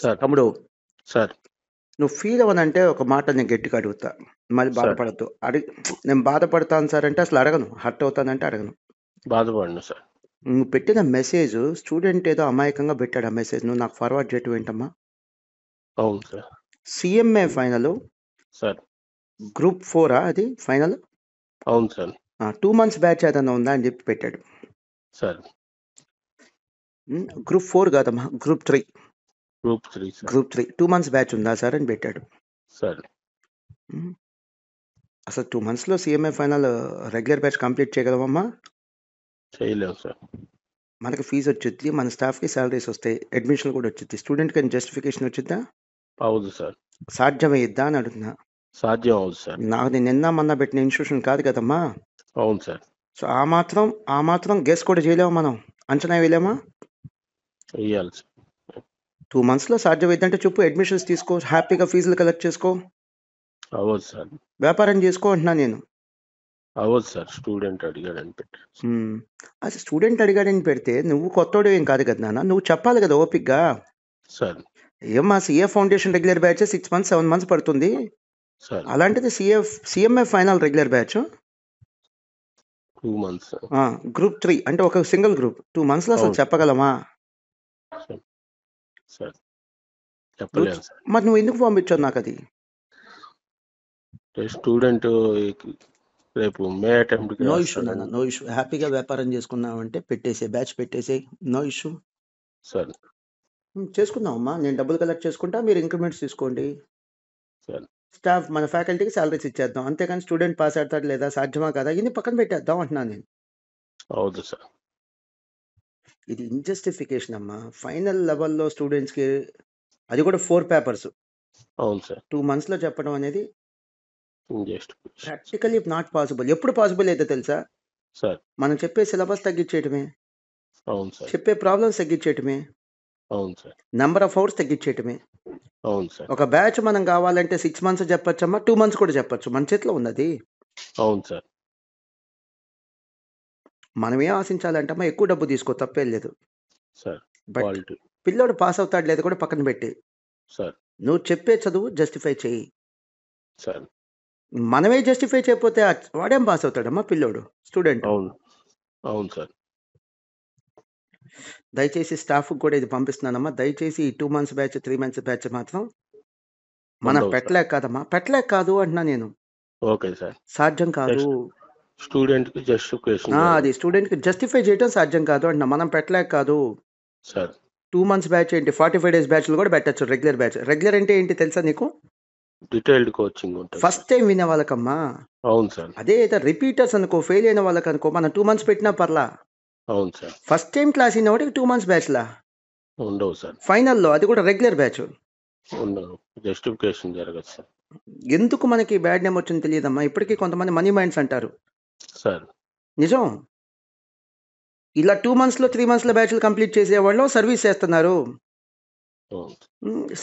Sir. తమ్ముడు, sir. నువ్వు feel అవ్వనంటే ఒక మాట నేను గట్టిగా అడుగుతా. మళ్ళీ సార్. బాధపడద్దు. నేను బాధపడతాను సార్ అంటే అసలు అడగను. హర్ట్ అవుతానంటే అడగను. బాధపడను సార్. నువ్వు పెట్టిన మెసేజ్ స్టూడెంట్ ఏదో అమాయకంగా పెట్టాడు ఆ మెసేజ్. నువ్వు నాకు ఫార్వర్డ్ చేయటం ఏంటమ్మా? అవును సార్. సీఎంఏ final sir. గ్రూప్ 4 అది ఫైనల్. అవును సార్. 2 months బ్యాచ్ ఏదన్నా ఉందా అని చెప్పి పెట్టాడు. సార్. గ్రూప్ 4 కాదమ్మా, group 3. Group 3 sir. Group 3 2 months batch ఉందా సార్ అని పెట్టాడు. సార్. అసలు 2 monthsలో CMA final regular batch complete చేయగలమమ్మా? చేయలేము సార్. మనకి ఫీజు వచ్చింది, మన స్టాఫ్కి శాలరీస్ వస్తాయి, అడ్మిషన్ కూడా వచ్చింది. స్టూడెంట్కి జస్టిఫికేషన్ వచ్చిద్దా? అవును సార్. సాధ్యమయ్యిద్దా అని అడుగుతున్నా. సాధ్యం అవుదు సార్. నాకు నిన్న మొన్న పెట్టిన ఇన్స్టిట్యూషన్ కాదు కదమ్మా. అవును సార్. సో ఆ మాత్రం గెస్ కూడా చేయలేము మనం, అంచనా వేయలేమా? వేయాలి సార్. 2 monthsలో సాధ్యమైందంటే చెప్పు, అడ్మిషన్స్ తీసుకో, హ్యాపీగా ఫీజులు కలెక్ట్ చేసుకో, అవ్వదు సార్. వ్యాపారం చేసుకో అంటున్నా నేను. అవ్వదు సార్. స్టూడెంట్ అడిగాడని పెట్టారు. అసలు స్టూడెంట్ అడిగాడని పెడితే నువ్వు కొత్తోడు ఏం కాదు కదా నాన్న, నువ్వు చెప్పాలి కదా ఓపిక్గా. సార్. ఏమ్మా CA foundation regular batch 6 months 7 months పడుతుంది. సార్. అలాంటిది CMA final regular batch 2 months. Group 3 అంటే ఒక సింగిల్ గ్రూప్ 2 monthsలో అసలు అవును. చెప్పగలమా? సార్. చెప్పలేను సార్. మరి నువ్వు ఎందుకు పంపించావు నాకు అది? స్టూడెంట్ రేపు మే అటెంప్ట్ నో ఇష్యూ నాన్న, నో ఇష్యూ. హ్యాపీగా వ్యాపారం చేసుకున్నావంటే పెట్టేసే, బ్యాచ్ పెట్టేసే, నో ఇష్యూ. సార్. చేసుకుందామమ్మా, నేను డబ్బులు కలెక్ట్ చేసుకుంటా, మీరు ఇంక్రిమెంట్స్ తీసుకోండి. సార్. స్టాఫ్ మన ఫ్యాకల్టీకి శాలరీస్ ఇచ్చేద్దాం, అంతేకాని స్టూడెంట్ పాస్ అవుతాడు లేదా, సాధ్యమా కదా, ఇది పక్కన పెట్టేద్దాం అంటున్నాను నేను. అవును సార్. ఇది ఇంజస్టిఫికేషన్ అమ్మా. ఫైనల్ లెవెల్లో స్టూడెంట్స్కి, అది కూడా 4 papers అవును సార్. 2 monthsలో చెప్పడం అనేది జస్ట్ ప్రాక్టికలీ నాట్ పాసిబుల్. ఎప్పుడు పాసిబుల్ అయితే తెలుసా? సార్. మనం చెప్పే సిలబస్ తగ్గించేయటమే, అవును సార్. చెప్పే ప్రాబ్లమ్స్ తగ్గించేయటమే, అవును సార్. నెంబర్ ఆఫ్ అవర్స్ తగ్గించేయటమే. అవును సార్. ఒక బ్యాచ్ మనం కావాలంటే 6 months చెప్పొచ్చమ్మా, 2 months కూడా చెప్పొచ్చు, మన చేతిలో ఉన్నది. అవును సార్. మనం ఏం ఆశించాలంటమ్మా, ఎక్కువ డబ్బు తీసుకో, తప్పేం లేదు సార్. But quality. పిల్లోడు పాస్ అవుతాడు లేదా కూడా పక్కన పెట్టి, సార్. నువ్వు చెప్పే చదువు జస్టిఫై చేయి. సార్. మనమే జస్టిఫై చేయకపోతే వాడేం పాస్ అవుతాడమ్మా పిల్లోడు, స్టూడెంట్. అవును. అవును సార్. దయచేసి స్టాఫ్ కూడా ఇది పంపిస్తున్నానమ్మా. దయచేసి ఈ 2 months బ్యాచ్ 3 months బ్యాచ్ మాత్రం మనం ఉండవు సార్. పెట్టలేక కాదమ్మా, పెట్టలేక కాదు అంటున్నా నేను. Okay sir. సాధ్యం కాదు. స్టూడెంట్కి జస్టిఫికేషన్ అది స్టూడెంట్కి జస్టిఫై చేయడం సాధ్యం కాదు అంటున్నా, మనం పెట్టలేక కాదు. సార్. 2 months బ్యాచ్ ఏంటి, 45 days బ్యాచ్లు కూడా పెట్టచ్చు. రెగ్యులర్ బ్యాచ్, రెగ్యులర్ అంటే ఏంటి తెలుసా నీకు? డీటెయిల్డ్ కోచింగ్ ఉంటుంది. ఫస్ట్ టైం వినే వాళ్ళకమ్మా. అవును సార్. అదే రిపీటర్స్ అనుకో, ఫెయిల్ అయిన వాళ్ళకి అనుకో, మనం 2 months పెట్టినా పర్లా. అవును సార్. ఫస్ట్ టైం క్లాస్ అయిన వాడికి 2 months బ్యాచ్లా, ఉండవు సార్. ఫైనల్లో అది కూడా రెగ్యులర్ బ్యాచ్. ఉండవు, జస్టిఫికేషన్ జరగదు సార్. ఎందుకు మనకి బ్యాడ్ నేమ్ వచ్చింది తెలియదమ్మా. ఇప్పటికీ కొంతమంది మనీ మైండ్స్ అంటారు. సార్. నిజం, ఇలా 2 monthsలో 3 monthsలో బ్యాచ్లు కంప్లీట్ చేసేవాళ్ళు సర్వీస్ చేస్తున్నారు.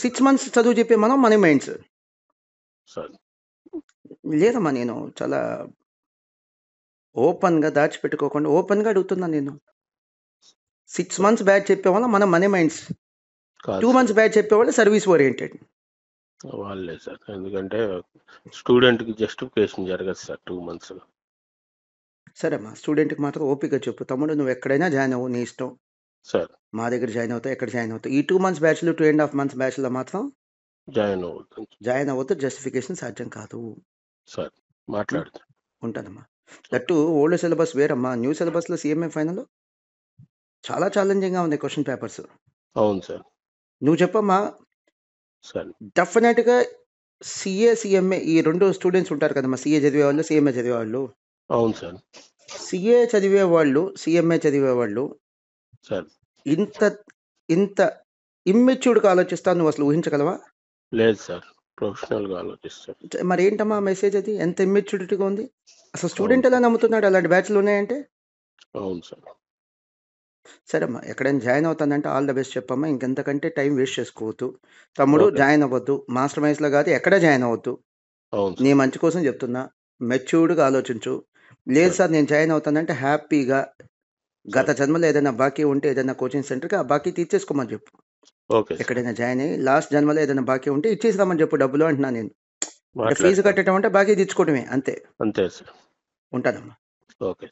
6 months చదువు చెప్పే మనం మనీ మైండ్స్. సార్. లేదమ్మా, నేను చాలా ఓపెన్గా దాచిపెట్టుకోకుండా ఓపెన్గా అడుగుతున్నాను నేను. 6 months బ్యాచ్ చెప్పేవాళ్ళం మనం మనీ మైండ్స్, 2 months బ్యాచ్ చెప్పేవాళ్ళు సర్వీస్ ఓరియంటెడ్. వాళ్ళే సార్, ఎందుకంటే స్టూడెంట్కి జస్టిఫికేషన్ జరగదు సార్ 2 months. సరే అమ్మా, స్టూడెంట్కి మాత్రం ఓపిక చెప్పు, తమ్ముడు నువ్వు ఎక్కడైనా జాయిన్ అవ్వు, నీ ఇష్టం. సార్. మా దగ్గర జాయిన్ అవుతావు, ఎక్కడ జాయిన్ అవుతావు. ఈ 2 months బ్యాచ్లు 2.5 months బ్యాచ్లో మాత్రం జాయిన్ అవ్వద్దు. జస్టిఫికేషన్ సాధ్యం కాదు సార్. మాట్లాడుతా ఉంటానమ్మా. దట్టు ఓల్డ్ సిలబస్ వేరమ్మా, న్యూ సిలబస్లో సీఎంఏ ఫైనల్ చాలా ఛాలెంజింగ్గా ఉంది క్వశ్చన్ పేపర్స్. అవును సార్. నువ్వు చెప్పమ్మా. సార్. డెఫినెట్గా సిఏ సిఎంఏ ఈ 2 స్టూడెంట్స్ ఉంటారు కదమ్మా, సిఏ చదివేవాళ్ళు సిఎంఏ చదివేవాళ్ళు. అవును సార్. సిఏ చదివేవాళ్ళు సిఎంఏ చదివేవాళ్ళు సార్. ఇంత ఇమ్మెచ్యూర్డ్గా ఆలోచిస్తా నువ్వు అసలు ఊహించగలవా? లేదు సార్, ప్రొఫెషనల్గా ఆలోచిస్తారు. మరి ఏంటమ్మా మెసేజ్ అది, ఎంత ఇమ్మెచ్యూరిటీగా ఉంది అసలు. స్టూడెంట్ ఎలా నమ్ముతున్నాడు అలాంటి బ్యాచ్లు ఉన్నాయంటే? అవును సార్. సరే అమ్మా, ఎక్కడైనా జాయిన్ అవుతానంటే ఆల్ ద బెస్ట్ చెప్పమ్మా. ఇంకెంతకంటే టైం వేస్ట్ చేసుకోవద్దు తమ్ముడు. జాయిన్ అవ్వద్దు, మాస్టర్ మైన్స్లో కాదు ఎక్కడ జాయిన్ అవ్వద్దు. నీ మంచి కోసం చెప్తున్నా, మెచ్యూర్డ్గా ఆలోచించు. లేదు సార్ నేను జాయిన్ అవుతానంటే హ్యాపీగా గత జన్మలో ఏదైనా బాకీ ఉంటే ఏదైనా కోచింగ్ సెంటర్కి ఆ బాకీ తీర్చేసుకోమని చెప్పు. Okay sir. ఎక్కడైనా జాయిన్ అయ్యి లాస్ట్ జన్మలో ఏదైనా బాకీ ఉంటే ఇచ్చేసి రమ్మని చెప్పు డబ్బులు అంటున్నా నేను. అంటే ఫీజు మాట్లాడతాను. కట్టడం అంటే బాకీ తెచ్చుకోవడమే అంతే. అంతే సార్. ఉంటానమ్మా. ఓకే.